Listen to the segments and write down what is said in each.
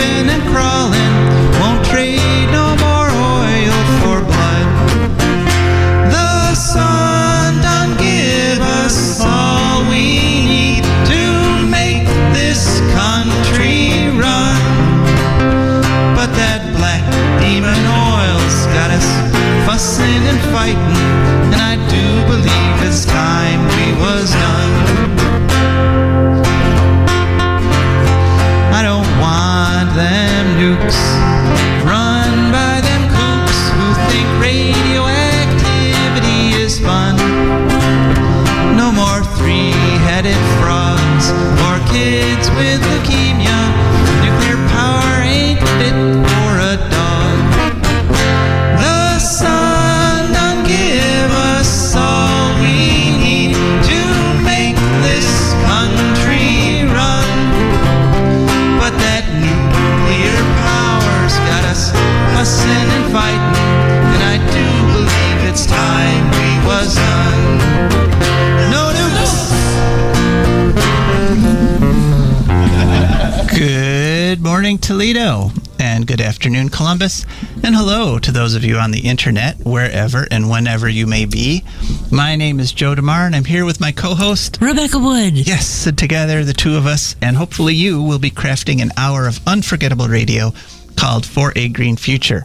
creeping and crawling, won't trade no more oil for blood. The sun done give us all we need to make this country run. But that black demon oil's got us fussing and fighting, and I do believe it's time we was done. I don't want them nukes run by them kooks who think radioactivity is fun. No more three-headed frogs or kids with leukemia. Nuclear power ain't fit for a dog. The sun done give us all we need to make this country run. But that nuclear power's got us fussing and fighting, and I do believe it's time we was done. No nukes! Good morning, Toledo, and good afternoon, Columbus, and hello to those of you on the internet, wherever and whenever you may be. My name is Joe DeMare, and I'm here with my co-host, Rebecca Wood. Yes, and together, the two of us, and hopefully you, will be crafting an hour of unforgettable radio called For a Green Future.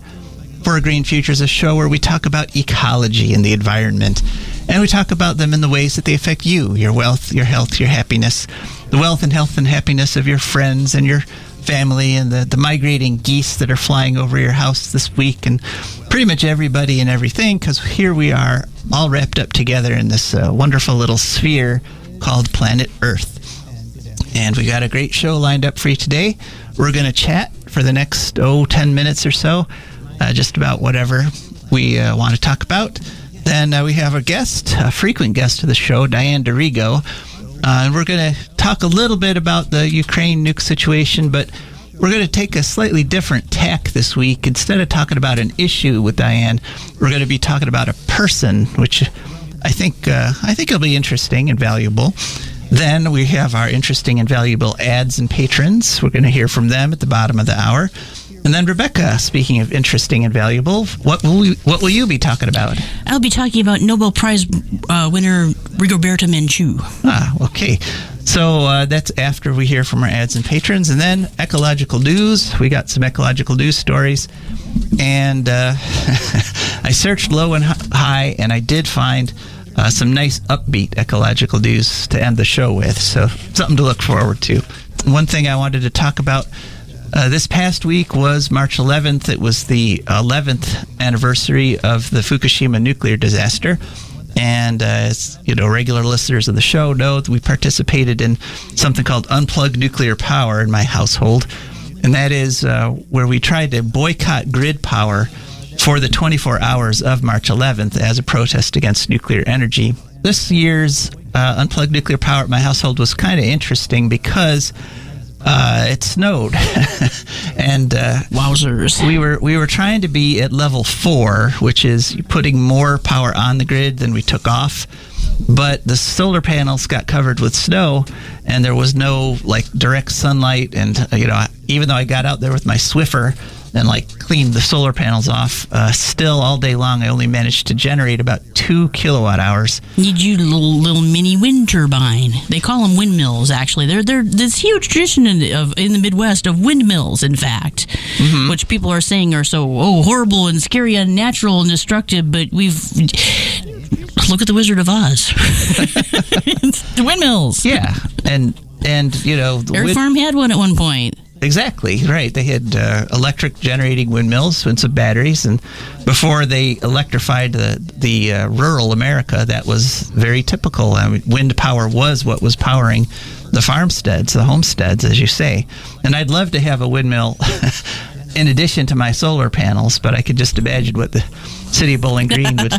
For a Green Future is a show where we talk about ecology and the environment, and we talk about them in the ways that they affect you, your wealth, your health, your happiness, the wealth and health and happiness of your friends and your family, and the migrating geese that are flying over your house this week, and pretty much everybody and everything, because here we are all wrapped up together in this wonderful little sphere called planet Earth. And we got a great show lined up for you today. We're going to chat for the next 10 minutes or so, just about whatever we want to talk about. Then we have a guest, a frequent guest of the show, Diane D'Arrigo, and we're going to talk a little bit about the Ukraine nuke situation, but we're going to take a slightly different tack this week. Instead of talking about an issue with Diane, we're going to be talking about a person, which I think will be interesting and valuable. Then we have our interesting and valuable ads and patrons. We're going to hear from them at the bottom of the hour. And then Rebecca, speaking of interesting and valuable, what will you be talking about? I'll be talking about Nobel Prize winner Rigoberta Menchú. Okay. So that's after we hear from our ads and patrons. And then ecological news. We got some ecological news stories. And I searched low and high, and I did find some nice upbeat ecological news to end the show with. So something to look forward to. One thing I wanted to talk about this past week was March 11th. It was the 11th anniversary of the Fukushima nuclear disaster. And as you know, regular listeners of the show know that we participated in something called Unplug Nuclear Power in my household. And that is where we tried to boycott grid power for the 24 hours of March 11th as a protest against nuclear energy. This year's Unplug Nuclear Power at my household was kind of interesting because it snowed, and wowzers! We were trying to be at level 4, which is putting more power on the grid than we took off. But the solar panels got covered with snow, and there was no direct sunlight. And even though I got out there with my Swiffer and cleaned the solar panels off, still all day long I only managed to generate about 2 kilowatt hours. Need you little mini wind turbine. They call them windmills. Actually, they're this huge tradition in the Midwest of windmills. In fact, which people are saying are so horrible and scary, unnatural and destructive. But look at the Wizard of Oz. The windmills. Yeah, and Dairy Farm had one at one point. Exactly, right. They had electric generating windmills and some batteries, and before they electrified the rural America, that was very typical. I mean, wind power was what was powering the farmsteads, the homesteads, as you say. And I'd love to have a windmill in addition to my solar panels, but I could just imagine what the city of Bowling Green would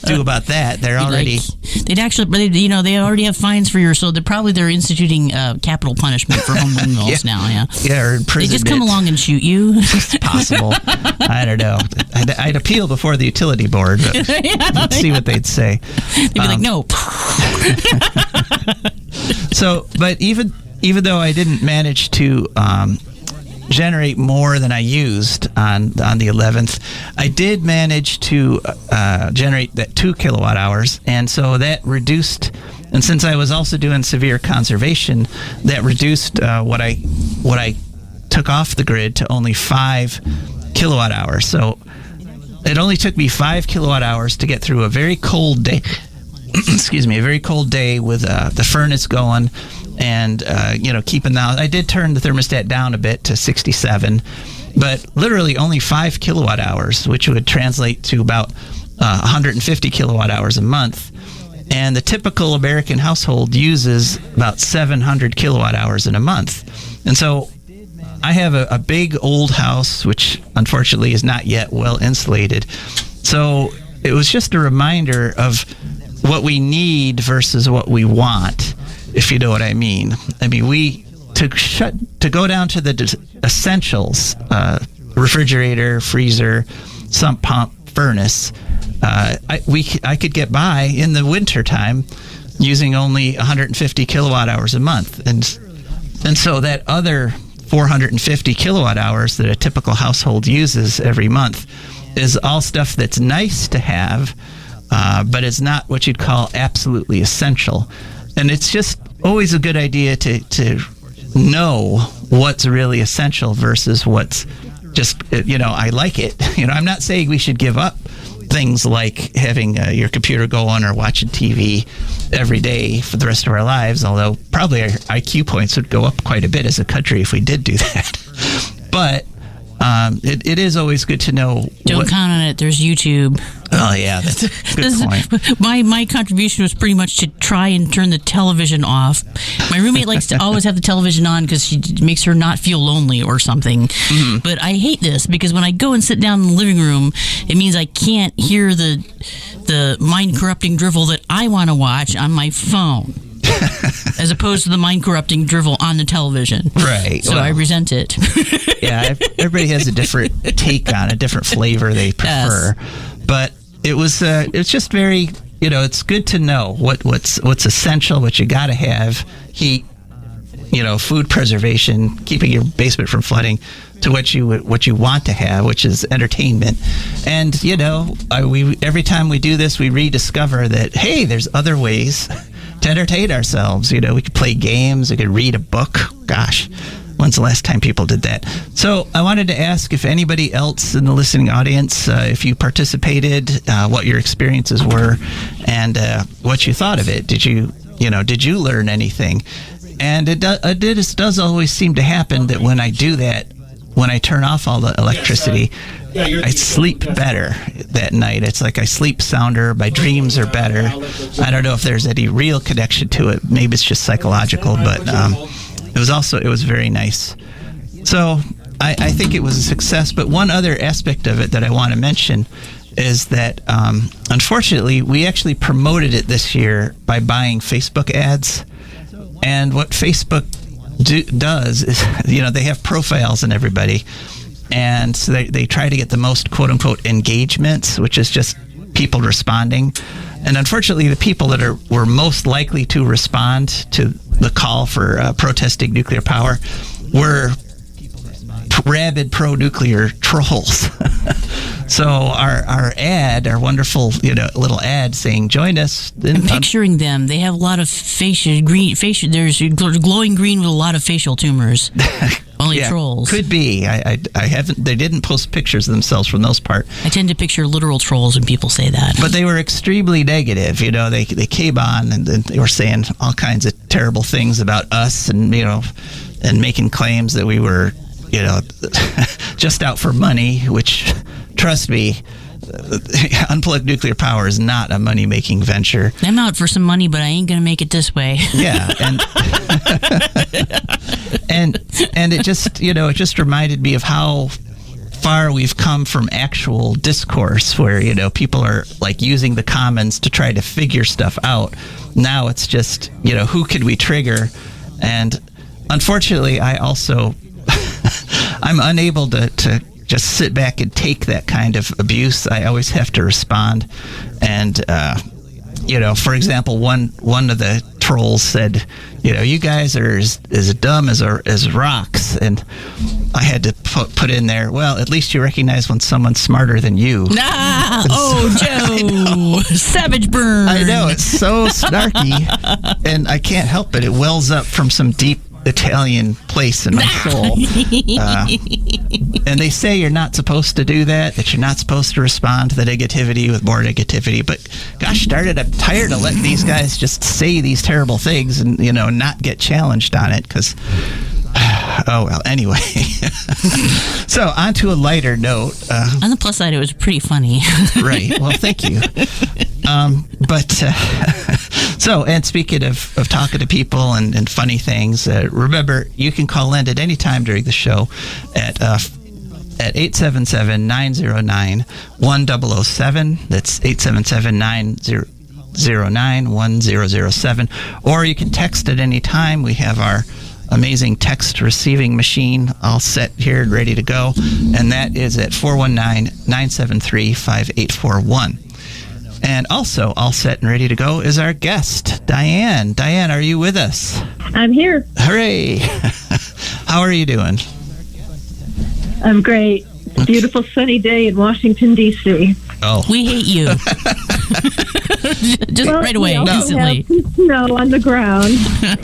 do about that. They're already... they already have fines for so they're instituting capital punishment for home windmills now, yeah. Yeah, or imprisonment. They just come along and shoot you. It's possible. I don't know. I'd appeal before the utility board, but let's see what they'd say. They'd be like, no. So, but even though I didn't manage to generate more than I used on the 11th. I did manage to generate that 2 kilowatt hours, and so that reduced. And since I was also doing severe conservation, that reduced what I took off the grid to only 5 kilowatt hours. So it only took me 5 kilowatt hours to get through a very cold day. Excuse me, a very cold day with the furnace going, and keeping the. I did turn the thermostat down a bit to 67, but literally only 5 kilowatt hours, which would translate to about 150 kilowatt hours a month. And the typical American household uses about 700 kilowatt hours in a month. And so I have a big old house, which unfortunately is not yet well insulated. So it was just a reminder of what we need versus what we want, if you know what I mean. I mean, to go down to the essentials, refrigerator, freezer, sump pump, furnace, I could get by in the winter time using only 150 kilowatt hours a month, and so that other 450 kilowatt hours that a typical household uses every month is all stuff that's nice to have, but it's not what you'd call absolutely essential. And it's just always a good idea to know what's really essential versus what's just, I like it. I'm not saying we should give up things like having your computer go on or watching TV every day for the rest of our lives, although probably our IQ points would go up quite a bit as a country if we did do that. But it is always good to know. Don't count on it. There's YouTube. Oh, yeah, that's a good point. My contribution was pretty much to try and turn the television off. My roommate likes to always have the television on because it makes her not feel lonely or something. Mm-hmm. But I hate this because when I go and sit down in the living room, it means I can't hear the mind-corrupting drivel that I want to watch on my phone. As opposed to the mind-corrupting drivel on the television. Right. So I resent it. Yeah, everybody has a different take on a different flavor they prefer. Yes. But it's just very, it's good to know what's essential, what you got to have, heat, food preservation, keeping your basement from flooding, to what you want to have, which is entertainment. And every time we do this, we rediscover that, hey, there's other ways to entertain ourselves. We could play games, we could read a book. Gosh, when's the last time people did that? So I wanted to ask if anybody else in the listening audience, if you participated, what your experiences were, and what you thought of it. Did you learn anything? And it does always seem to happen that when I do that, when I turn off all the electricity, I sleep better that night. It's like I sleep sounder. My dreams are better. I don't know if there's any real connection to it. Maybe it's just psychological, but it was very nice. So I think it was a success. But one other aspect of it that I want to mention is that unfortunately we actually promoted it this year by buying Facebook ads. And what Facebook does is, they have profiles in everybody, and so they try to get the most quote-unquote engagements, which is just people responding. And unfortunately, the people that were most likely to respond to the call for protesting nuclear power were rabid pro-nuclear trolls. So our wonderful little ad saying join us. I'm picturing them. They have a lot of facial. There's glowing green with a lot of facial tumors. Only trolls. Could be. I haven't. They didn't post pictures of themselves from those part. I tend to picture literal trolls when people say that. But they were extremely negative. They came on and they were saying all kinds of terrible things about us, and and making claims that we were just out for money, which, trust me, Unplug Nuclear Power is not a money-making venture. I'm out for some money, but I ain't going to make it this way. Yeah, and it just reminded me of how far we've come from actual discourse, where people are like using the commons to try to figure stuff out. Now it's just who could we trigger, and unfortunately, I also I'm unable to just sit back and take that kind of abuse. I always have to respond. And, for example, one of the trolls said, you guys are as dumb as rocks. And I had to put in there, well, at least you recognize when someone's smarter than you. Joe! Savage burn! I know, it's so snarky. And I can't help it. It wells up from some deep Italian place in my soul. And they say you're not supposed to do that you're not supposed to respond to the negativity with more negativity. But gosh darn it, I'm tired of letting these guys just say these terrible things and, not get challenged on it because... Oh, well, anyway. So, on to a lighter note. On the plus side, it was pretty funny. Right. Well, thank you. And speaking of talking to people and funny things, remember, you can call in at any time during the show at 877-909-1007. That's 877-909-1007. Or you can text at any time. We have our amazing text receiving machine all set here and ready to go, and that is at 419-973-5841. And also all set and ready to go is our guest, Diane. Diane, are you with us? I'm here. Hooray! How are you doing? I'm great. It's a beautiful sunny day in Washington, D.C. Oh. We hate you. Just right away, instantly. Snow on the ground.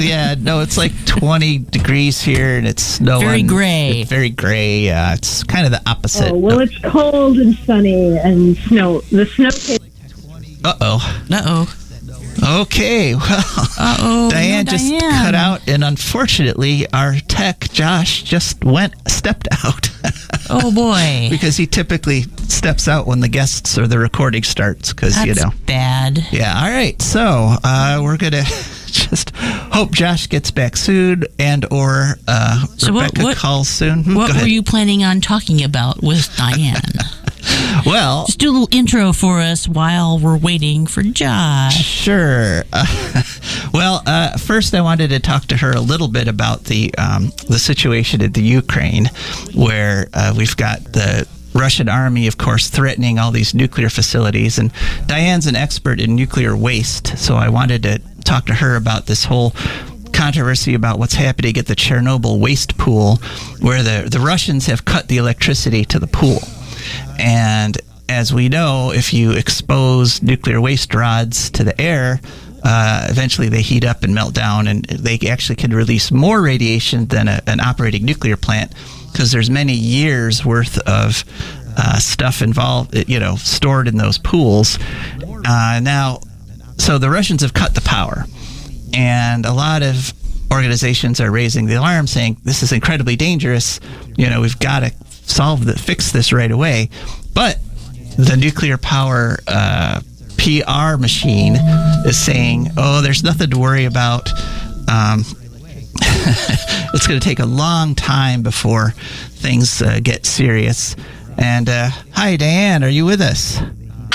Yeah, no, it's like 20 degrees here, and it's snowing. Very gray. It's very gray. It's kind of the opposite. Oh, well, it's cold and sunny and snow. The snow. Uh-oh. Okay, well, Diane just cut out, and unfortunately, our tech, Josh, just stepped out. Oh, boy. Because he typically steps out when the guests or the recording starts, because, That's bad. Yeah, all right, so we're going to just hope Josh gets back soon or Rebecca calls soon. What were you planning on talking about with Diane? Well, just do a little intro for us while we're waiting for Josh. Sure. First I wanted to talk to her a little bit about the situation in the Ukraine, where we've got the Russian army, of course, threatening all these nuclear facilities. And Diane's an expert in nuclear waste, so I wanted to talk to her about this whole controversy about what's happening at the Chernobyl waste pool, where the Russians have cut the electricity to the pool. And as we know, if you expose nuclear waste rods to the air, eventually they heat up and melt down, and they actually can release more radiation than an operating nuclear plant, because there's many years worth of stuff involved, stored in those pools. So the Russians have cut the power, and a lot of organizations are raising the alarm, saying this is incredibly dangerous. We've got to fix this right away. But the nuclear power PR machine is saying, there's nothing to worry about. It's going to take a long time before things get serious. And hi, Diane, are you with us?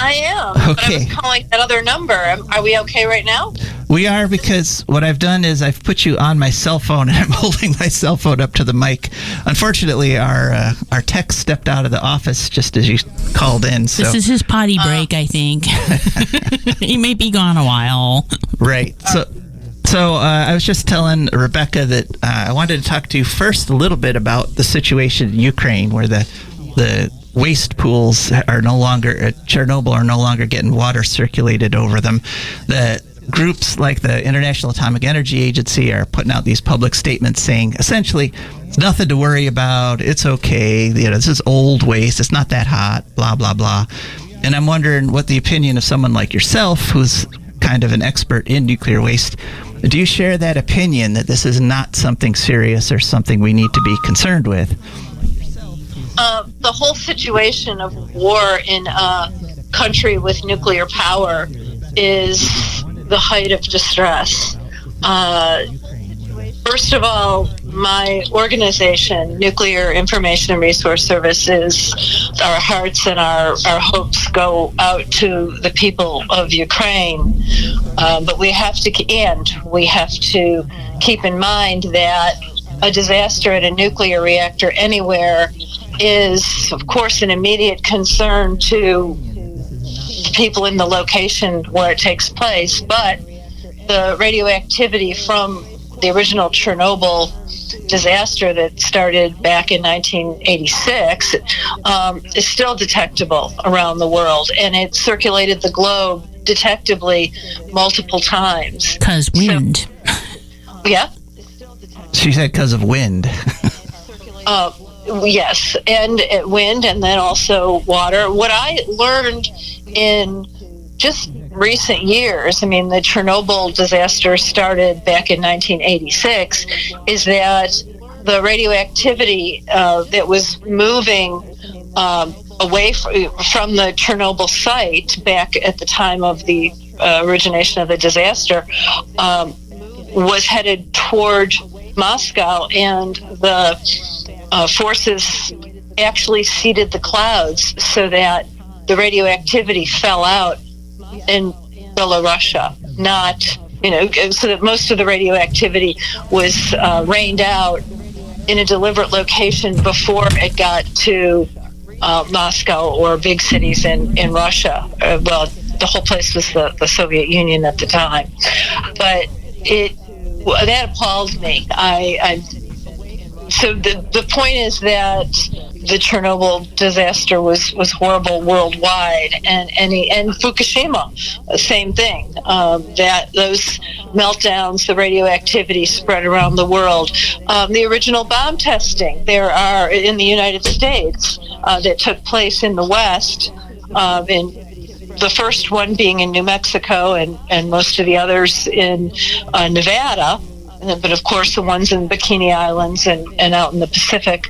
I am. Okay. But I was calling that other number. Are we okay right now? We are, because what I've done is I've put you on my cell phone, and I'm holding my cell phone up to the mic. Unfortunately, our tech stepped out of the office just as you called in. So. This is his potty break, I think. He may be gone a while. Right. So I was just telling Rebecca that I wanted to talk to you first a little bit about the situation in Ukraine, where the waste pools are no longer at Chernobyl are no longer getting water circulated over them. The groups like the International Atomic Energy Agency are putting out these public statements saying, essentially, it's nothing to worry about. It's okay. This is old waste. It's not that hot. Blah blah blah. And I'm wondering what the opinion of someone like yourself, who's kind of an expert in nuclear waste, do you share that opinion that this is not something serious or something we need to be concerned with? The whole situation of war in a country with nuclear power is the height of distress. First of all, my organization, Nuclear Information and Resource Services, our hearts and our hopes go out to the people of Ukraine. But we have to keep in mind that a disaster at a nuclear reactor anywhere is, of course, an immediate concern to people in the location where it takes place, but the radioactivity from the original Chernobyl disaster that started back in 1986 is still detectable around the world, and it circulated the globe detectably multiple times. Because wind. So, yeah? She said because of wind. Yes, and wind, and then also water. What I learned in just recent years, I mean, the Chernobyl disaster started back in 1986, is that the radioactivity that was moving away from the Chernobyl site back at the time of the origination of the disaster was headed toward Moscow, and the forces actually seeded the clouds so that the radioactivity fell out in Belarusia, not, so that most of the radioactivity was rained out in a deliberate location before it got to Moscow or big cities in Russia. Well, the whole place was the Soviet Union at the time. But that appalled me. So the point is that the Chernobyl disaster was horrible worldwide, and Fukushima, same thing. That those meltdowns, the radioactivity spread around the world. The original bomb testing there are in the United States that took place in the West, in the first one being in New Mexico, and most of the others in Nevada. But of course, the ones in Bikini Islands and out in the Pacific,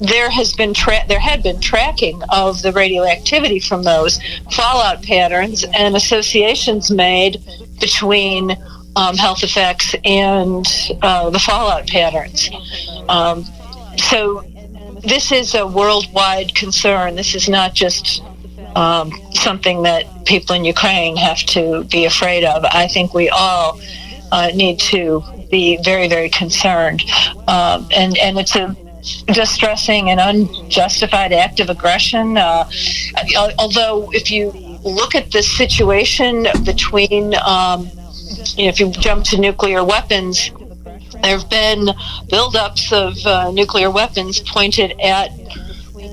there had been tracking of the radioactivity from those fallout patterns and associations made between health effects and the fallout patterns. So this is a worldwide concern. This is not just something that people in Ukraine have to be afraid of. I think we all need to be very, very concerned. And it's a distressing and unjustified act of aggression. Although if you look at the situation between, if you jump to nuclear weapons, there have been buildups of nuclear weapons pointed at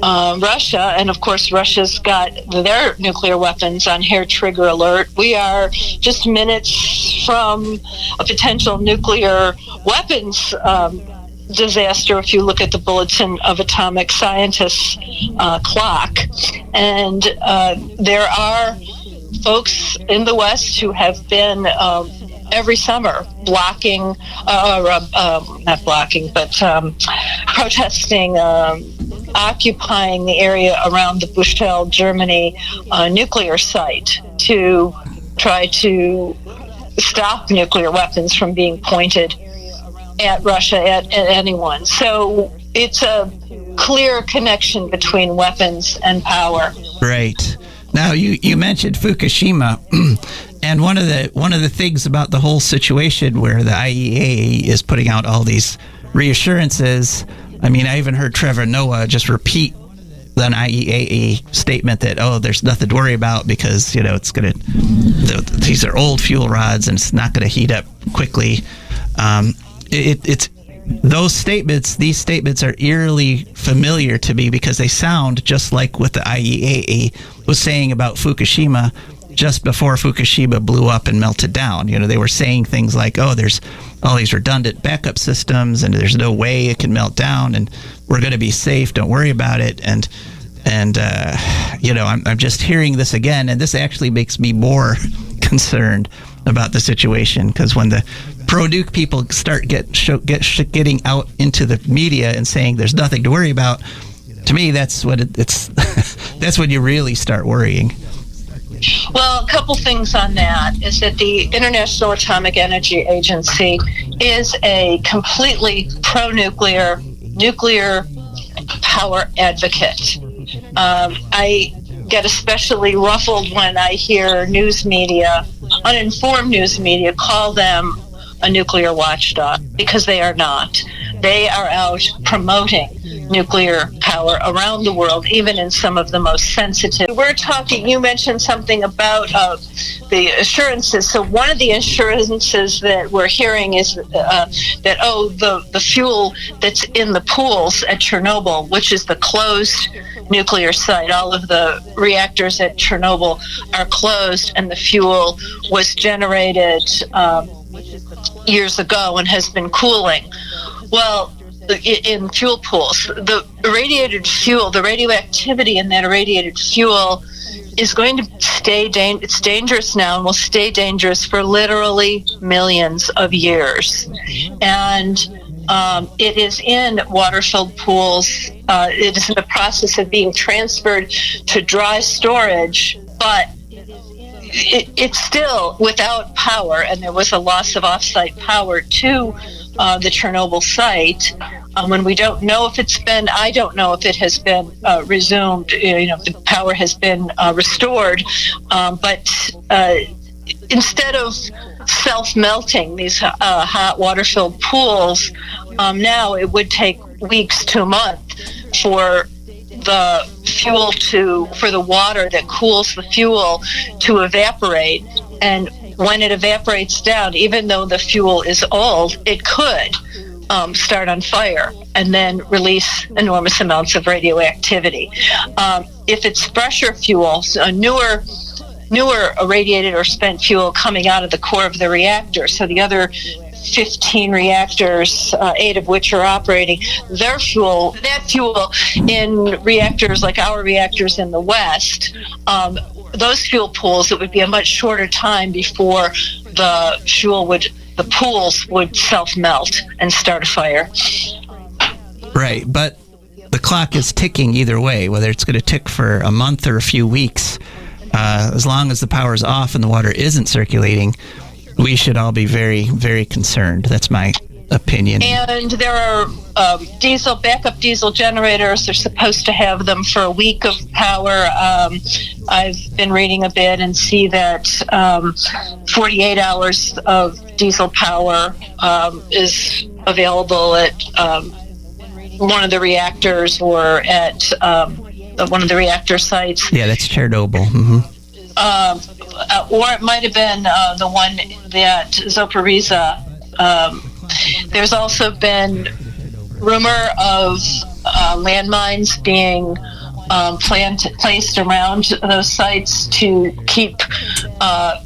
Russia, and of course Russia's got their nuclear weapons on hair trigger alert. We are just minutes from a potential nuclear weapons disaster if you look at the Bulletin of Atomic Scientists clock. And there are folks in the West who have been every summer blocking, not blocking, but protesting, occupying the area around the Buchtel, Germany nuclear site to try to stop nuclear weapons from being pointed at Russia, at anyone. So it's a clear connection between weapons and power. Right. Now, you mentioned Fukushima, and one of the things about the whole situation where the IAEA is putting out all these reassurances. I mean, I even heard Trevor Noah just repeat an IAEA statement that, there's nothing to worry about because, it's going to, these are old fuel rods and it's not going to heat up quickly. It's those statements, these statements are eerily familiar to me because they sound just like what the IAEA was saying about Fukushima just before Fukushima blew up and melted down. They were saying things like, there's all these redundant backup systems and there's no way it can melt down and we're going to be safe. Don't worry about it. And I'm just hearing this again, and this actually makes me more concerned about the situation because when the pro-nuke people start getting out into the media and saying there's nothing to worry about, to me that's what it's that's when you really start worrying. Well, a couple things on that is that the International Atomic Energy Agency is a completely pro-nuclear, nuclear power advocate. I get especially ruffled when I hear news media, uninformed news media, call them a nuclear watchdog, because they are not. They are out promoting nuclear power around the world, even in some of the most sensitive. We're talking, you mentioned something about the assurances. So one of the assurances that we're hearing is that, the fuel that's in the pools at Chernobyl, which is the closed nuclear site, all of the reactors at Chernobyl are closed, and the fuel was generated years ago and has been cooling. Well, in fuel pools, the irradiated fuel, the radioactivity in that irradiated fuel is going to stay it's dangerous now and will stay dangerous for literally millions of years. And it is in water-filled pools. It is in the process of being transferred to dry storage, but it's still without power, and there was a loss of off-site power to the Chernobyl site. When we don't know if I don't know if it has been resumed, if the power has been restored, but instead of self-melting these hot water-filled pools, now it would take weeks to a month for the fuel for the water that cools the fuel to evaporate. And when it evaporates down, even though the fuel is old, it could start on fire and then release enormous amounts of radioactivity. If it's fresher fuel, so newer irradiated or spent fuel coming out of the core of the reactor, so the other 15 reactors, 8 of which are operating, that fuel in reactors like our reactors in the West, those fuel pools, it would be a much shorter time before the pools would self-melt and start a fire. Right, but the clock is ticking either way, whether it's going to tick for a month or a few weeks. As long as the power is off and the water isn't circulating, we should all be very, very concerned. That's my opinion. And there are backup diesel generators. They're supposed to have them for a week of power. I've been reading a bit and see that 48 hours of diesel power is available at one of the reactors or at one of the reactor sites. Yeah, that's Chernobyl. Mm-hmm. Or it might have been the one that Zaporizhzhia. There's also been rumor of landmines being placed around those sites to keep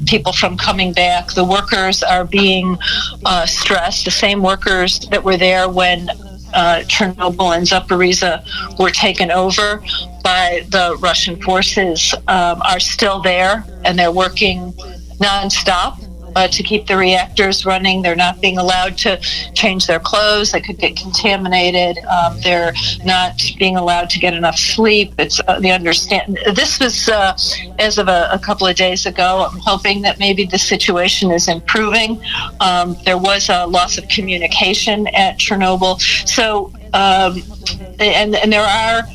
people from coming back. The workers are being stressed. The same workers that were there when Chernobyl and Zaporizhzhia were taken over by the Russian forces are still there, and they're working nonstop to keep the reactors running. They're not being allowed to change their clothes. They could get contaminated. They're not being allowed to get enough sleep. This was as of a couple of days ago. I'm hoping that maybe the situation is improving. There was a loss of communication at Chernobyl. So, and there are.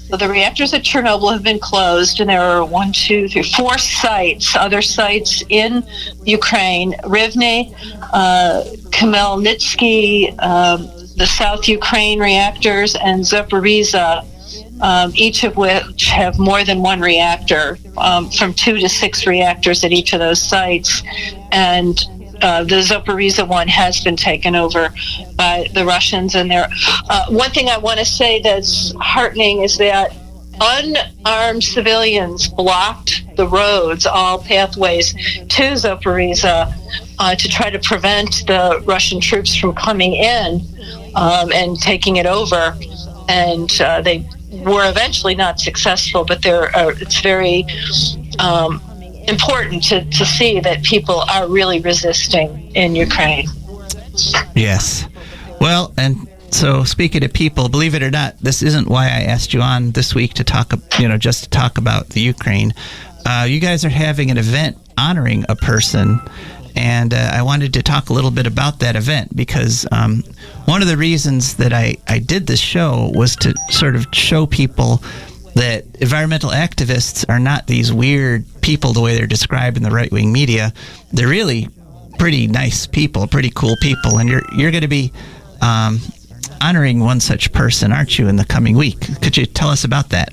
So the reactors at Chernobyl have been closed, and there are 4 sites, other sites in Ukraine: Rivne, Khmelnytsky, the South Ukraine reactors, and Zaporizhzhia, each of which have more than one reactor, from 2 to 6 reactors at each of those sites. And the Zaporizhzhia one has been taken over by the Russians. And one thing I want to say that's heartening is that unarmed civilians blocked the roads, all pathways to Zaporizhzhia, to try to prevent the Russian troops from coming in and taking it over. And they were eventually not successful, but it's very important to see that people are really resisting in Ukraine. Yes. Well, and so speaking to people, believe it or not, this isn't why I asked you on this week to talk, just to talk about the Ukraine. You guys are having an event honoring a person, and I wanted to talk a little bit about that event because one of the reasons that I did this show was to sort of show people that environmental activists are not these weird people the way they're described in the right-wing media. They're really pretty nice people, pretty cool people, and you're going to be honoring one such person, aren't you, in the coming week? Could you tell us about that?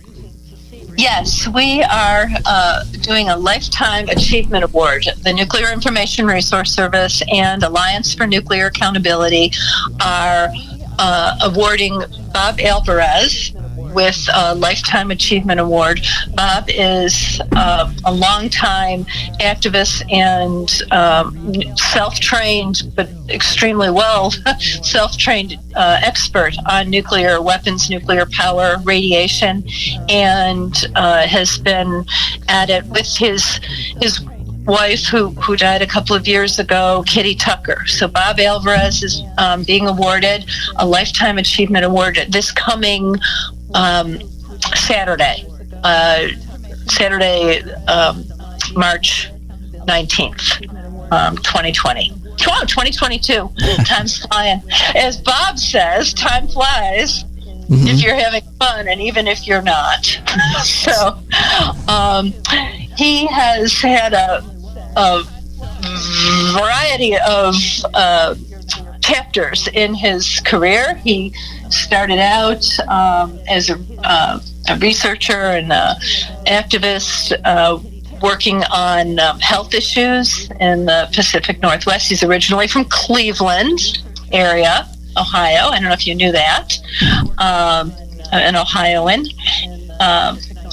Yes, we are doing a Lifetime Achievement Award. The Nuclear Information Resource Service and Alliance for Nuclear Accountability are awarding Bob Alverez with a Lifetime Achievement Award. Bob is a longtime activist and self-trained, but extremely well self-trained expert on nuclear weapons, nuclear power, radiation, and has been at it with his wife who died a couple of years ago, Kitty Tucker. So Bob Alverez is being awarded a Lifetime Achievement Award this coming Saturday, March 19th, 2020. 2022. Time's flying. As Bob says, time flies if you're having fun, and even if you're not. So he has had a variety of chapters in his career. He started out as a researcher and activist working on health issues in the Pacific Northwest. He's originally from Cleveland area, Ohio. I don't know if you knew that. An Ohioan.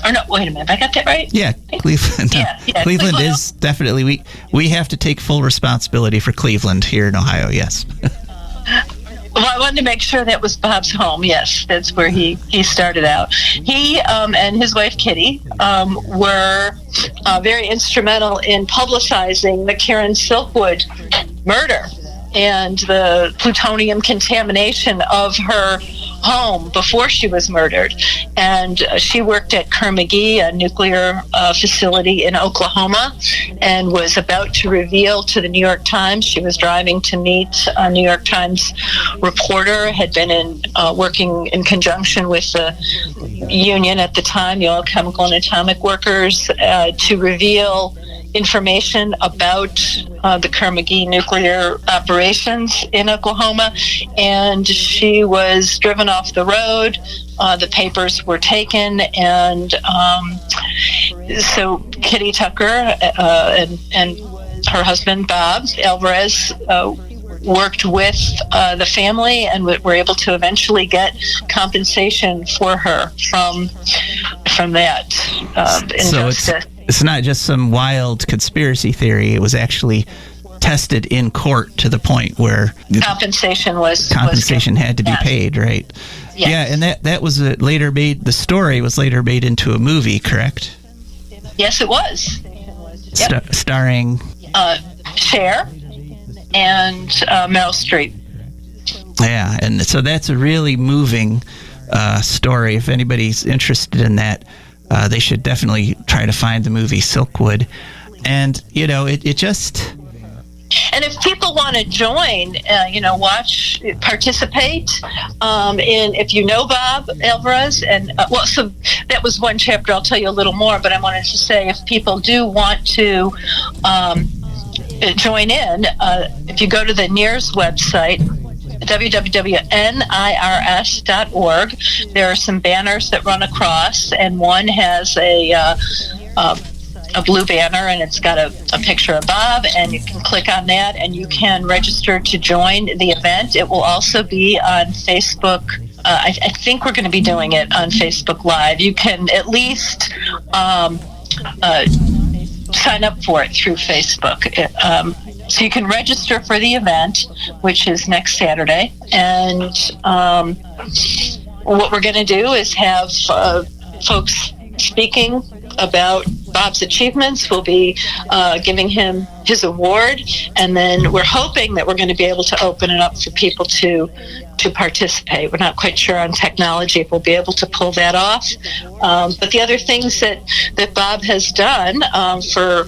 Or no, wait a minute. Have I got that right? Yeah, Cleveland. Yeah, Cleveland is definitely, we have to take full responsibility for Cleveland here in Ohio, yes. Well, I wanted to make sure that was Bob's home. Yes, that's where he started out. He and his wife, Kitty, were very instrumental in publicizing the Karen Silkwood murder and the plutonium contamination of her home before she was murdered. And she worked at Kerr-McGee, a nuclear facility in Oklahoma, and was about to reveal to the New York Times. She was driving to meet a New York Times reporter, had been working in conjunction with the union at the time, the Oil, Chemical, and Atomic Workers, to reveal information about the Kerr-McGee nuclear operations in Oklahoma, and she was driven off the road. The papers were taken, and so Kitty Tucker and her husband Bob Alverez worked with the family and were able to eventually get compensation for her from that injustice. So it's not just some wild conspiracy theory. It was actually tested in court to the point where compensation had to be paid, right? Yes. Yeah, and that was later made. The story was later made into a movie, correct? Yes, it was. Yep. Starring Cher and Meryl Streep. Yeah, and so that's a really moving story. If anybody's interested in that, they should definitely try to find the movie Silkwood. And, it just... And if people want to join, watch, participate, if you know Bob Alverez, and so that was one chapter. I'll tell you a little more, but I wanted to say if people do want to join in, if you go to the NIRS website, www.nirs.org, there are some banners that run across, and one has a blue banner, and it's got a picture of Bob, and you can click on that and you can register to join the event. It will also be on Facebook. I think we're going to be doing it on Facebook Live. You can at least sign up for it through Facebook. So you can register for the event, which is next Saturday. And what we're going to do is have folks speaking about Bob's achievements. We'll be giving him his award, and then we're hoping that we're going to be able to open it up for people to participate. We're not quite sure on technology if we'll be able to pull that off. But the other things that Bob has done for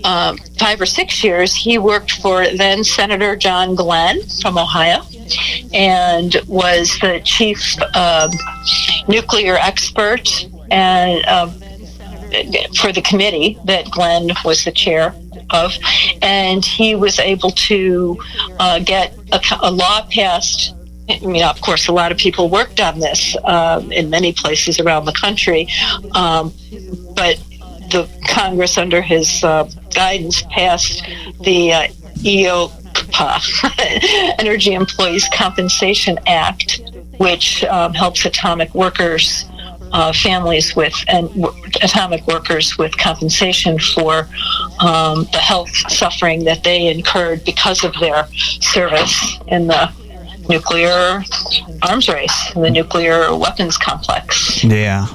5 or 6 years, he worked for then Senator John Glenn from Ohio, and was the chief nuclear expert and for the committee that Glenn was the chair of, and he was able to get a law passed of course, a lot of people worked on this in many places around the country, but the Congress, under his guidance, passed the EOCPA, Energy Employees Compensation Act, which helps atomic workers, families with atomic workers with compensation for the health suffering that they incurred because of their service in the nuclear arms race, in the nuclear weapons complex. Yeah.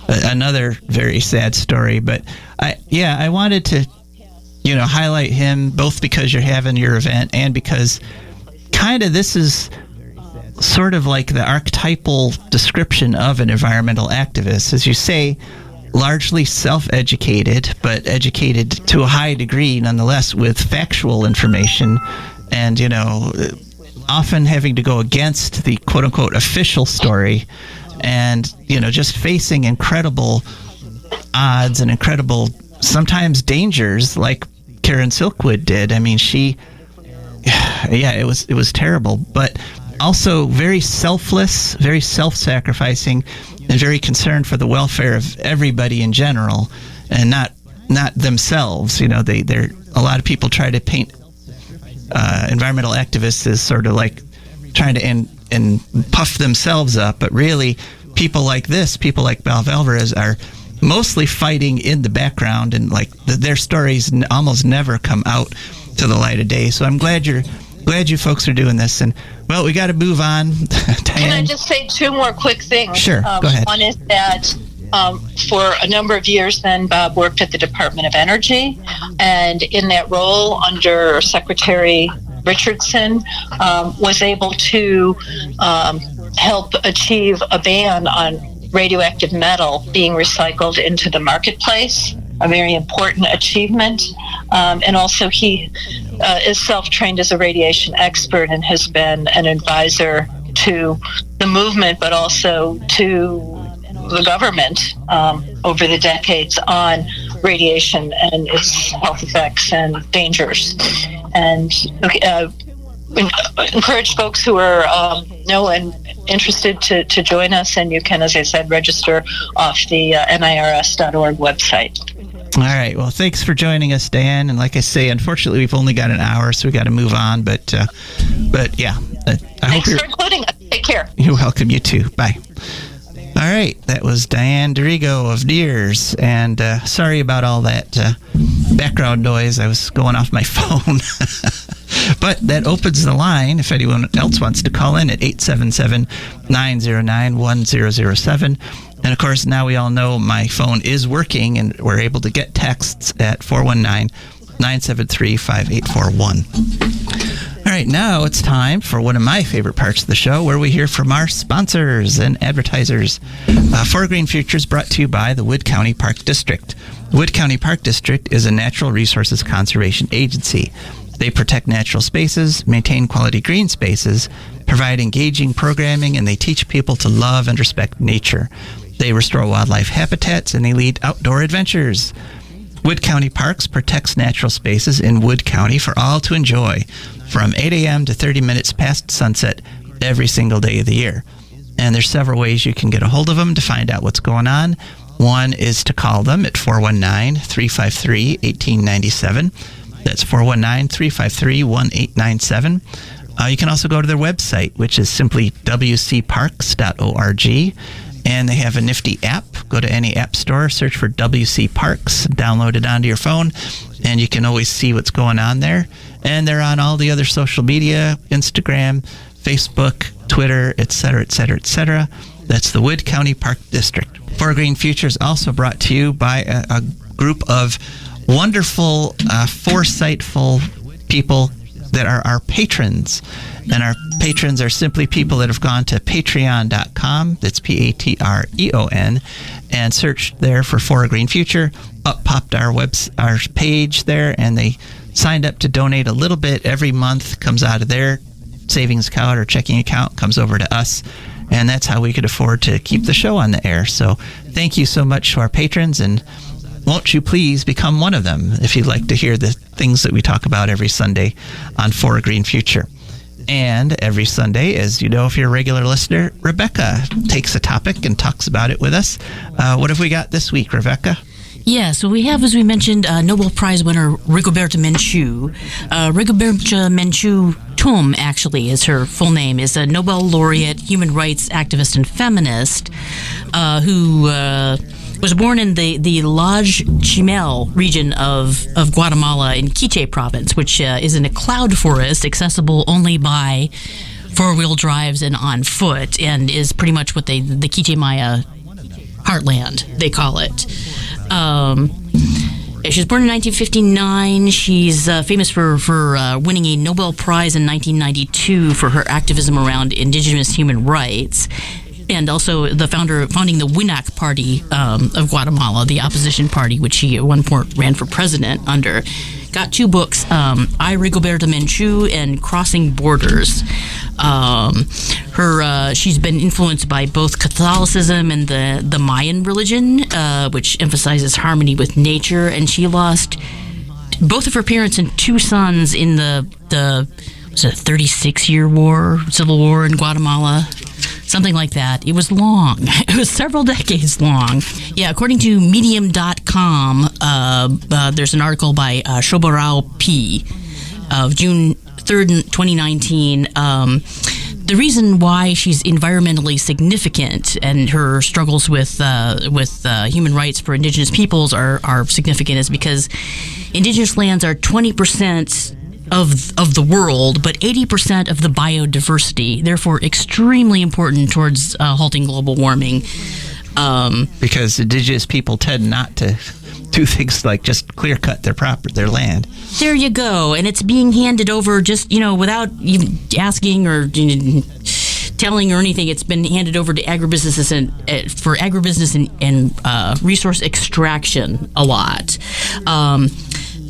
Another very sad story, but I wanted to, highlight him both because you're having your event and because kind of this is sort of like the archetypal description of an environmental activist. As you say, largely self-educated, but educated to a high degree nonetheless with factual information and, often having to go against the quote-unquote official story and, just facing incredible odds and incredible, sometimes dangers like Karen Silkwood did. I mean, it was terrible, but also very selfless, very self-sacrificing, and very concerned for the welfare of everybody in general and not themselves. They're a lot of people try to paint environmental activists as sort of like trying to and puff themselves up, but really people like Bob Alverez are mostly fighting in the background, and like their stories almost never come out to the light of day. So I'm glad you folks are doing this. And well, we got to move on. Diane? Can I just say two more quick things? Sure, go ahead. One is that for a number of years then, Bob worked at the Department of Energy, and in that role under Secretary Richardson, was able to help achieve a ban on radioactive metal being recycled into the marketplace, a very important achievement. And also he is self-trained as a radiation expert and has been an advisor to the movement, but also to the government over the decades on radiation and its health effects and dangers. And encourage folks who are interested to join us, and you can, as I said, register off the NIRS.org website. All right. Well, thanks for joining us, Diane. And like I say, unfortunately, we've only got an hour, so we got to move on. But yeah, Thanks for including us. Take care. You're welcome. You too. Bye. All right. That was Diane D'Arrigo of NIRS. And sorry about all that background noise. I was going off my phone. But that opens the line if anyone else wants to call in at 877-909-1007. And of course, now we all know my phone is working and we're able to get texts at 419-973-5841. All right, now it's time for one of my favorite parts of the show where we hear from our sponsors and advertisers. For Green Futures brought to you by the Wood County Park District. The Wood County Park District is a natural resources conservation agency. They protect natural spaces, maintain quality green spaces, provide engaging programming, and they teach people to love and respect nature. They restore wildlife habitats, and they lead outdoor adventures. Wood County Parks protects natural spaces in Wood County for all to enjoy from 8 a.m. to 30 minutes past sunset every single day of the year. And there's several ways you can get a hold of them to find out what's going on. One is to call them at 419-353-1897. That's 419-353-1897. You can also go to their website, which is simply wcparks.org. And they have a nifty app. Go to any app store, search for WC Parks, download it onto your phone, and you can always see what's going on there. And they're on all the other social media, Instagram, Facebook, Twitter, etc., etc., etc. That's the Wood County Park District. For Green Futures, also brought to you by a group of wonderful, foresightful people that are our patrons. And our patrons are simply people that have gone to patreon.com, that's Patreon, and searched there for a Green Future. Up popped our page there, and they signed up to donate a little bit every month, comes out of their savings account or checking account, comes over to us, and that's how we could afford to keep the show on the air. So thank you so much to our patrons, and won't you please become one of them if you'd like to hear the things that we talk about every Sunday on For a Green Future. And every Sunday, as you know if you're a regular listener, Rebecca takes a topic and talks about it with us. What have we got this week, Rebecca? Yeah, so we have, as we mentioned, Nobel Prize winner Rigoberta Menchú. Rigoberta Menchú Tum, actually, is her full name, is a Nobel laureate, human rights activist, and feminist who was born in the Laj Chimel region of Guatemala in Quiché province, which is in a cloud forest accessible only by four-wheel drives and on foot, and is pretty much what the Quiché Maya heartland, they call it. She was born in 1959. She's famous for winning a Nobel Prize in 1992 for her activism around indigenous human rights, and also founding the WINAC party of Guatemala, the opposition party, which she at one point ran for president under. Got two books, I, Rigoberta Menchú, and Crossing Borders. She's been influenced by both Catholicism and the Mayan religion, which emphasizes harmony with nature, and she lost both of her parents and two sons in the 36-year civil war in Guatemala. Something like that. It was long. It was several decades long. Yeah, according to Medium.com, there's an article by Shobarao P. of June 3rd, 2019. The reason why she's environmentally significant and her struggles with human rights for indigenous peoples are significant is because indigenous lands are 20% of the world, but 80% of the biodiversity, therefore extremely important towards halting global warming. Because indigenous people tend not to do things like just clear cut their land. There you go, and it's being handed over just without even asking or telling or anything. It's been handed over to agribusinesses for agribusiness and resource extraction a lot.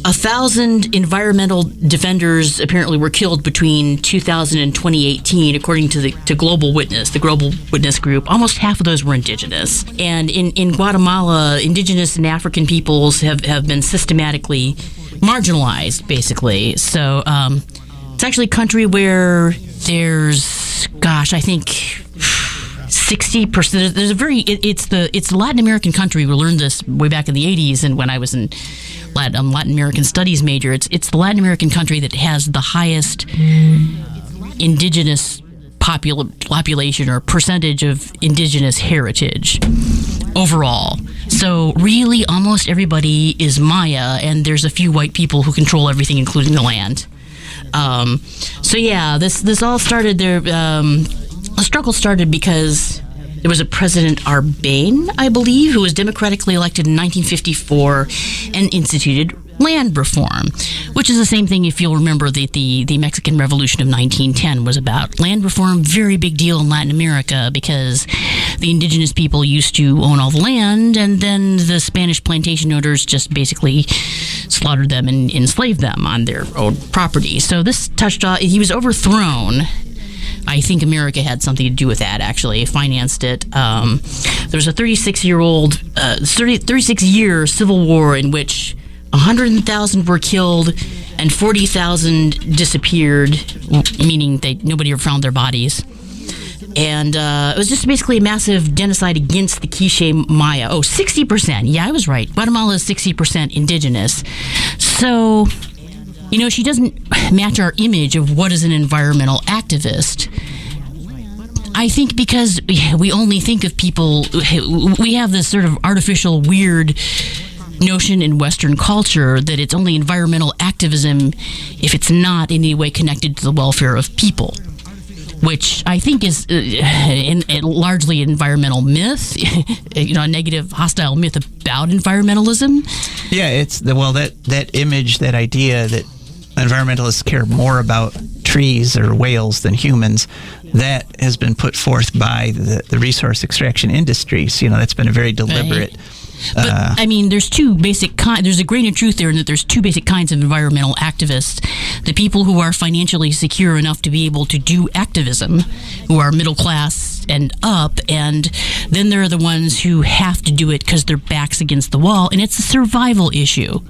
1,000 environmental defenders apparently were killed between 2000 and 2018, according to Global Witness, the Global Witness group. Almost half of those were indigenous. And in Guatemala, indigenous and African peoples have been systematically marginalized, basically. So it's actually a country where there's, I think 60%. There's it's the Latin American country. We learned this way back in the 80s, and when I was in Latin American Studies major, it's the Latin American country that has the highest indigenous population or percentage of indigenous heritage overall. So really, almost everybody is Maya, and there's a few white people who control everything, including the land. So yeah, this all started there. The struggle started because there was a President Arbein, I believe, who was democratically elected in 1954 and instituted land reform, which is the same thing, if you'll remember, that the Mexican Revolution of 1910 was about. Land reform, very big deal in Latin America because the indigenous people used to own all the land, and then the Spanish plantation owners just basically slaughtered them and enslaved them on their own property. So this touched on, he was overthrown. I think America had something to do with that, actually, financed it. There was a 36-year civil war in which 100,000 were killed and 40,000 disappeared, meaning nobody ever found their bodies. And it was just basically a massive genocide against the Quiché Maya. 60%. Yeah, I was right. Guatemala is 60% indigenous. So, she doesn't match our image of what is an environmental activist. I think because we only think of people, we have this sort of artificial, weird notion in Western culture that it's only environmental activism if it's not in any way connected to the welfare of people, which I think is largely an environmental myth, a negative, hostile myth about environmentalism. Yeah, it's that image, that idea that environmentalists care more about trees or whales than humans, that has been put forth by the resource extraction industries. That's been a very deliberate. Right. But there's two basic there's a grain of truth there in that there's two basic kinds of environmental activists: the people who are financially secure enough to be able to do activism, who are middle class and up, and then there are the ones who have to do it because their back's against the wall, and it's a survival issue.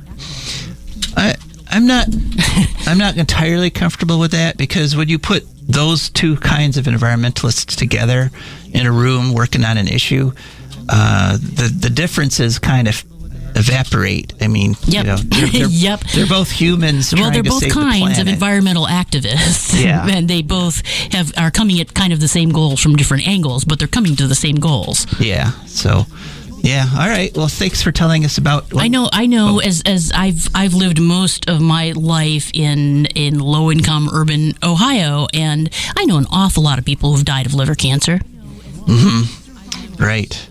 I'm not entirely comfortable with that, because when you put those two kinds of environmentalists together in a room working on an issue, the differences kind of evaporate. I mean, they're both humans. Well, they're trying to both save the kinds of planet. environmental activists. Yeah. And they both are coming at kind of the same goals from different angles, but they're coming to the same goals. Yeah. So, yeah. All right. Well, thanks for telling us about. I know. Oh. As I've lived most of my life in low income urban Ohio, and I know an awful lot of people who've died of liver cancer. Mm-hmm. Right.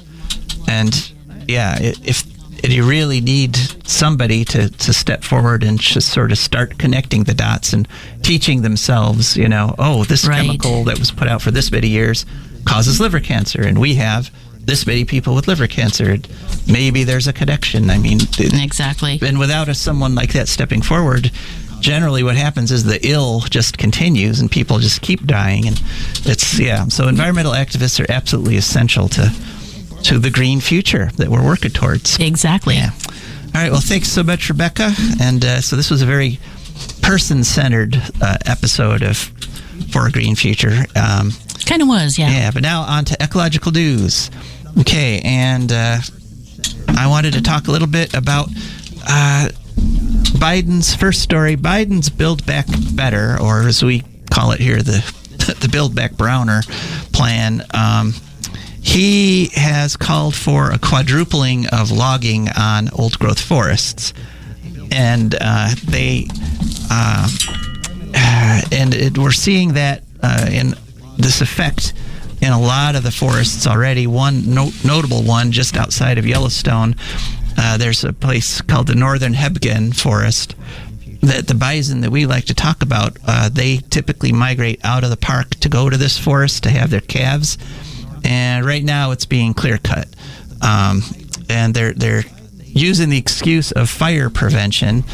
And yeah, if you really need somebody to step forward and just sort of start connecting the dots and teaching themselves, this Right. chemical that was put out for this many years causes liver cancer, and we have this many people with liver cancer. Maybe there's a connection. I mean, Exactly. and without someone like that stepping forward, generally what happens is the ill just continues and people just keep dying. And so environmental activists are absolutely essential to the green future that we're working towards. Exactly. Yeah. All right. Well, thanks so much, Rebecca. And so this was a very person-centered episode of For a Green Future. Kind of was, yeah. Yeah. But now on to ecological news. Okay. And I wanted to talk a little bit about Biden's first story, Biden's Build Back Better, or as we call it here, the Build Back Browner plan. He has called for a quadrupling of logging on old-growth forests, and we're seeing that in this effect in a lot of the forests already. One notable one just outside of Yellowstone, there's a place called the Northern Hebgen Forest. That the bison that we like to talk about, they typically migrate out of the park to go to this forest to have their calves. And right now it's being clear cut, and they're using the excuse of fire prevention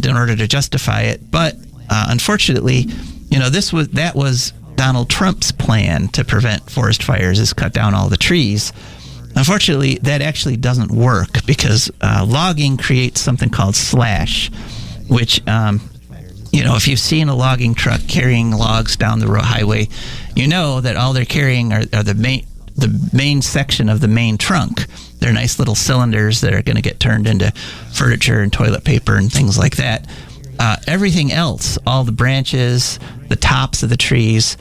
in order to justify it. But unfortunately, that was Donald Trump's plan to prevent forest fires, is cut down all the trees. Unfortunately, that actually doesn't work, because logging creates something called slash, which if you've seen a logging truck carrying logs down the highway, you know that all they're carrying are the main section of the main trunk. They're nice little cylinders that are going to get turned into furniture and toilet paper and things like that. Everything else, all the branches, the tops of the trees,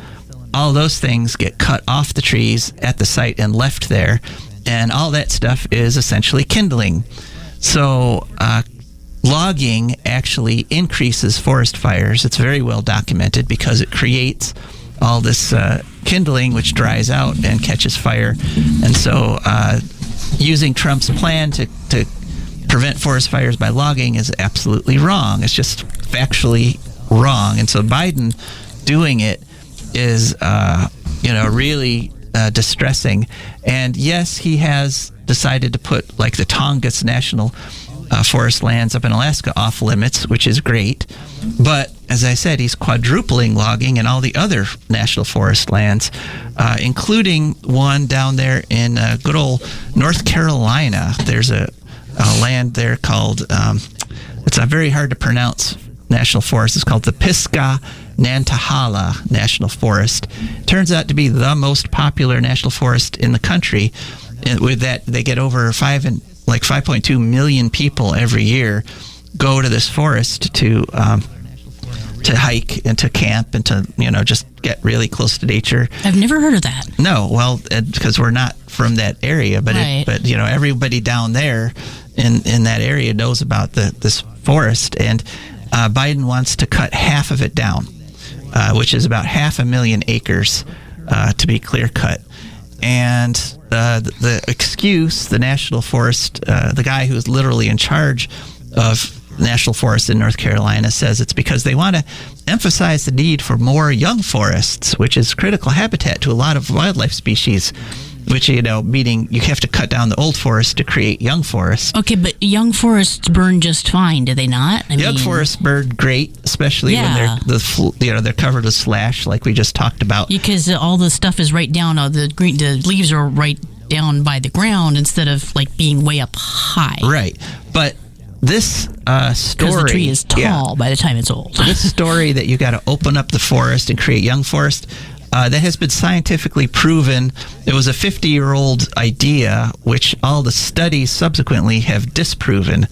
all those things get cut off the trees at the site and left there, and all that stuff is essentially kindling. So logging actually increases forest fires. It's very well documented, because it creates all this kindling, which dries out and catches fire. And so using Trump's plan to prevent forest fires by logging is absolutely wrong. It's just factually wrong. And so Biden doing it is really distressing. And yes, he has decided to put like the Tongass National Forest lands up in Alaska off limits, which is great. But as I said, he's quadrupling logging in all the other national forest lands, including one down there in good old North Carolina. There's a land there called, it's a very hard to pronounce national forest. It's called the Pisgah Nantahala National Forest. Turns out to be the most popular national forest in the country. And with that, they get over 5.2 million people every year go to this forest to hike and to camp and to just get really close to nature. I've never heard of that. No, well, because we're not from that area, but right. Everybody down there in that area knows about this forest, and Biden wants to cut half of it down, which is about 500,000 acres to be clear cut. And the excuse, the National Forest, the guy who's literally in charge of National Forest in North Carolina, says it's because they want to emphasize the need for more young forests, which is critical habitat to a lot of wildlife species, which, meaning you have to cut down the old forest to create young forests. Okay, but young forests burn just fine, do they not? Young forests burn great, especially when they're covered with slash, like we just talked about. Because all the stuff is right down, the leaves are right down by the ground instead of like being way up high. Right, but this story... Because the tree is tall by the time it's old. This story that you got to open up the forest and create young forest, that has been scientifically proven. It was a 50-year-old idea, which all the studies subsequently have disproven.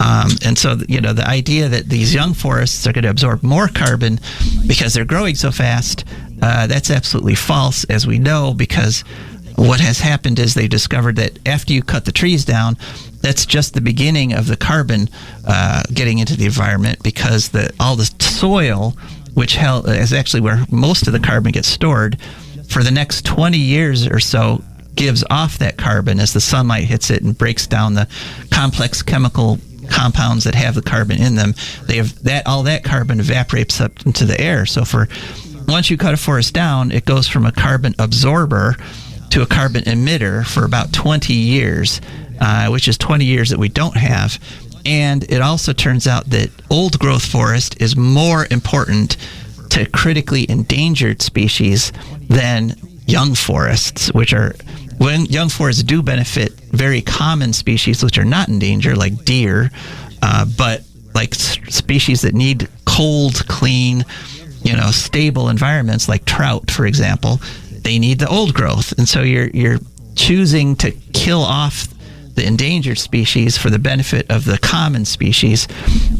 And so, the idea that these young forests are going to absorb more carbon because they're growing so fast, that's absolutely false, as we know, because what has happened is they discovered that after you cut the trees down, that's just the beginning of the carbon getting into the environment, because all the soil, which is actually where most of the carbon gets stored, for the next 20 years or so gives off that carbon as the sunlight hits it and breaks down the complex chemical compounds that have the carbon in them. All that carbon evaporates up into the air. So once you cut a forest down, it goes from a carbon absorber to a carbon emitter for about 20 years, which is 20 years that we don't have. And it also turns out that old growth forest is more important to critically endangered species than young forests, when young forests do benefit very common species which are not in danger, like deer, but like species that need cold, clean, stable environments, like trout, for example, they need the old growth. And so you're choosing to kill off the endangered species for the benefit of the common species,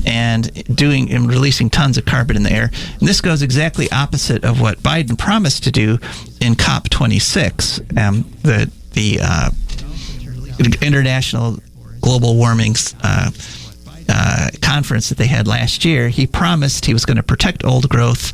and releasing tons of carbon in the air. And this goes exactly opposite of what Biden promised to do in COP26, the International Global Warming conference that they had last year. He promised he was going to protect old growth,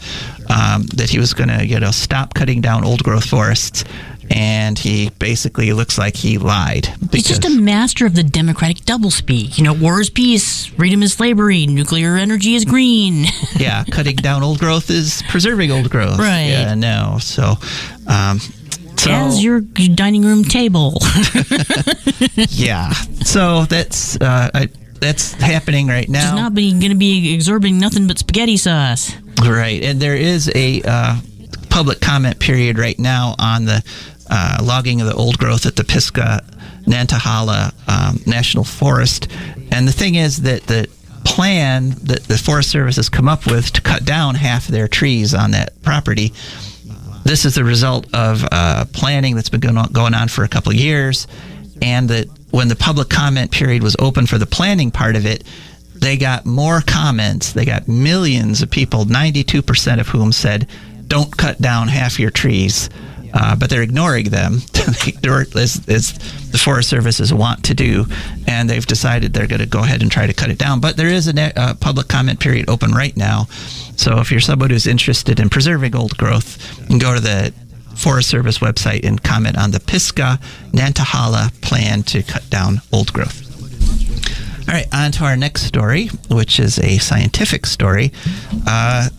that he was going to stop cutting down old growth forests. And he basically looks like he lied. He's just a master of the democratic doublespeak. War is peace, freedom is slavery, nuclear energy is green. Yeah, cutting down old growth is preserving old growth. Right. Yeah, no. So as your dining room table. Yeah. So that's happening right now. It's not going to be absorbing nothing but spaghetti sauce. Right. And there is a public comment period right now on the logging of the old growth at the Pisgah Nantahala National Forest. And the thing is that the plan that the Forest Service has come up with to cut down half of their trees on that property, this is the result of planning that's been going on for a couple of years. And that when the public comment period was open for the planning part of it, they got more comments. They got millions of people, 92% of whom said, don't cut down half your trees, but they're ignoring them, as the Forest Services want to do, and they've decided they're going to go ahead and try to cut it down. But there is a public comment period open right now, so if you're someone who's interested in preserving old growth, you can go to the Forest Service website and comment on the Pisgah Nantahala plan to cut down old growth. All right, on to our next story, which is a scientific story.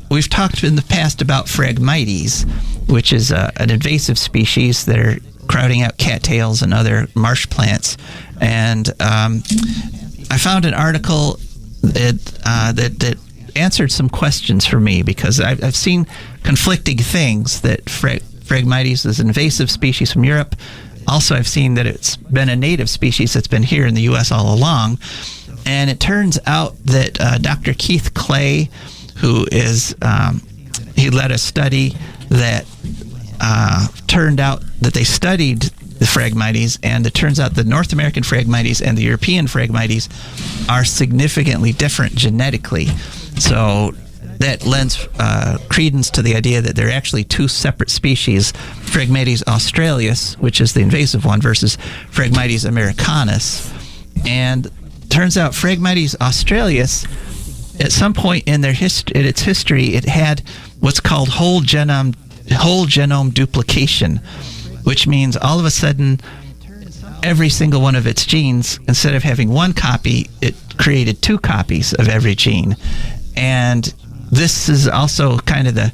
We've talked in the past about Phragmites, which is an invasive species that are crowding out cattails and other marsh plants. And I found an article that answered some questions for me, because I've seen conflicting things, that Phragmites is an invasive species from Europe. Also, I've seen that it's been a native species that's been here in the U.S. all along. And it turns out that Dr. Keith Clay, who is, he led a study that turned out that they studied the Phragmites, and it turns out the North American Phragmites and the European Phragmites are significantly different genetically. So that lends credence to the idea that they're actually two separate species, Phragmites australis, which is the invasive one, versus Phragmites americanus. And turns out Phragmites australis, at some point in its history, it had what's called whole genome duplication, which means all of a sudden every single one of its genes, instead of having one copy, it created two copies of every gene. And this is also kind of the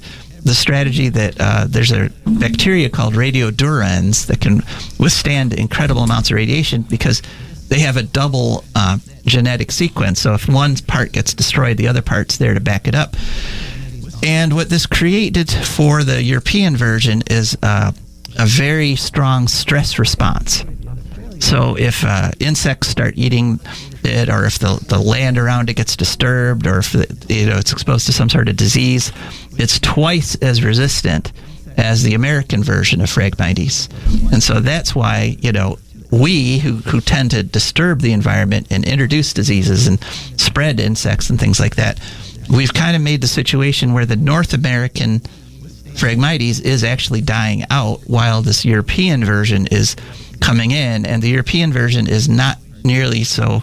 strategy that there's a bacteria called radiodurans that can withstand incredible amounts of radiation, because they have a double genetic sequence. So if one part gets destroyed, the other part's there to back it up. And what this created for the European version is a very strong stress response. So if insects start eating it, or if the land around it gets disturbed, or if it's exposed to some sort of disease, it's twice as resistant as the American version of Phragmites. And so that's why, we who tend to disturb the environment and introduce diseases and spread insects and things like that, we've kind of made the situation where the North American Phragmites is actually dying out while this European version is coming in, and the European version is not nearly so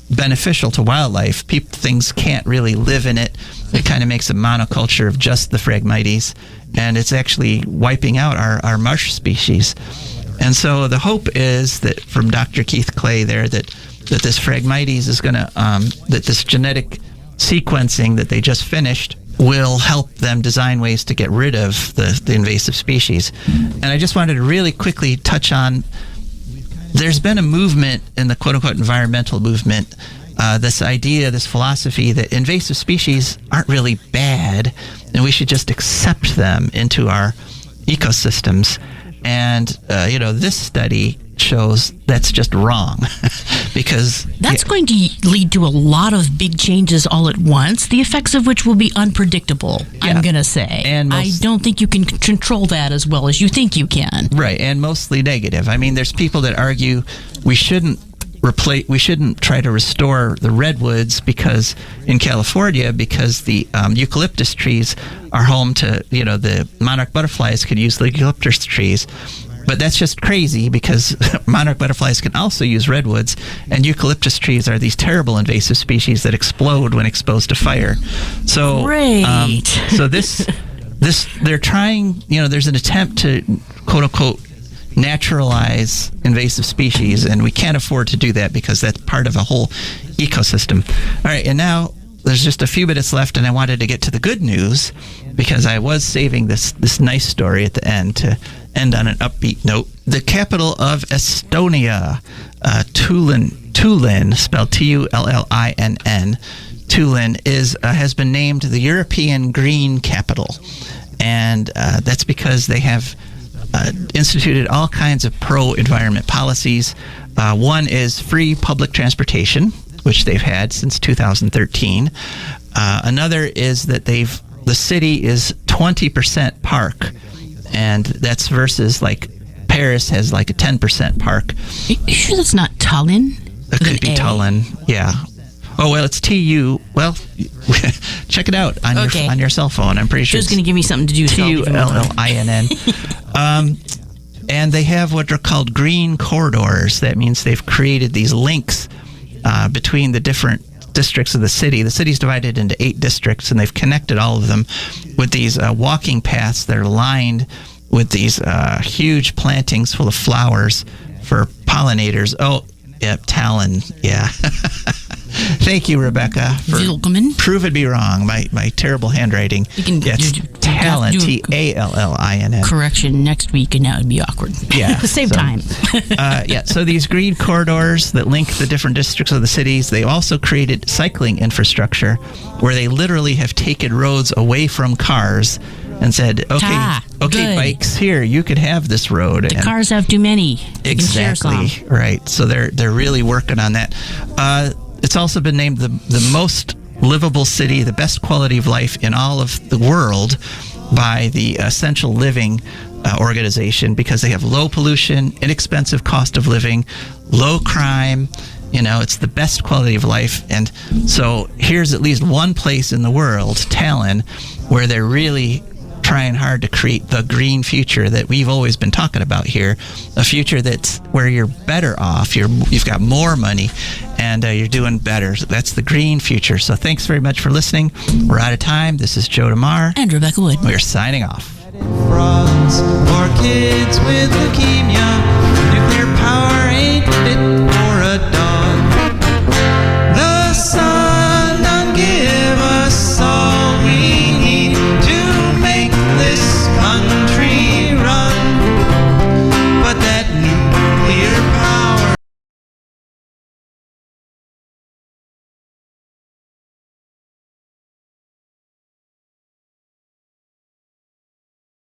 beneficial to wildlife. Things can't really live in it. It kind of makes a monoculture of just the Phragmites, and it's actually wiping out our marsh species. And so the hope is that from Dr. Keith Clay there that this Phragmites is going to, that this genetic sequencing that they just finished will help them design ways to get rid of the invasive species. And I just wanted to really quickly touch on, there's been a movement in the quote-unquote environmental movement, this idea, this philosophy that invasive species aren't really bad and we should just accept them into our ecosystems. And, this study shows that's just wrong because that's going to lead to a lot of big changes all at once, the effects of which will be unpredictable, I'm going to say. And I don't think you can control that as well as you think you can. Right, and mostly negative. I mean, there's people that argue we shouldn't try to restore the redwoods because in California, because the eucalyptus trees are home to, the monarch butterflies could use the eucalyptus trees. But that's just crazy because monarch butterflies can also use redwoods, and eucalyptus trees are these terrible invasive species that explode when exposed to fire. So, so this they're trying, there's an attempt to quote unquote naturalize invasive species, and we can't afford to do that because that's part of a whole ecosystem. All right, and now there's just a few minutes left, and I wanted to get to the good news because I was saving this nice story at the end to end on an upbeat note. The capital of Estonia, Tallinn, spelled Tullinn, Tallinn has been named the European Green Capital, and that's because they have instituted all kinds of pro-environment policies. One is free public transportation, which they've had since 2013. Another is that the city is 20% park, and that's versus like Paris has like a 10% park. Are you sure that's not Tallinn? It could be Tallinn, yeah. Oh, well, it's TU. Well, check it out on your cell phone. I'm pretty sure it's going to give me something to do. Tullinn. And they have what are called green corridors. That means they've created these links between the different districts of the city. The city's divided into 8 districts, and they've connected all of them with these walking paths that are lined with these huge plantings full of flowers for pollinators. Oh, yep, Tallinn, yeah. Thank you, Rebecca, for proving me wrong. My terrible handwriting. You can Tallinn, Tallinn. Correction next week, and that would be awkward. Yeah, save time. So these green corridors that link the different districts of the cities. They also created cycling infrastructure, where they literally have taken roads away from cars and said, "Okay, good. Bikes, here you could have this road." The cars have too many. Exactly, right. So they're really working on that. It's also been named the most livable city, the best quality of life in all of the world by the Essential Living organization, because they have low pollution, inexpensive cost of living, low crime. It's the best quality of life. And so here's at least one place in the world, Tallinn, where they're really trying hard to create the green future that we've always been talking about here, a future that's where you're better off, you've got more money, and you're doing better. That's the green future. So thanks very much for listening. We're out of time. This is Joe DeMare and Rebecca Wood. We're signing off. Frogs or kids with leukemia, nuclear power ain't fit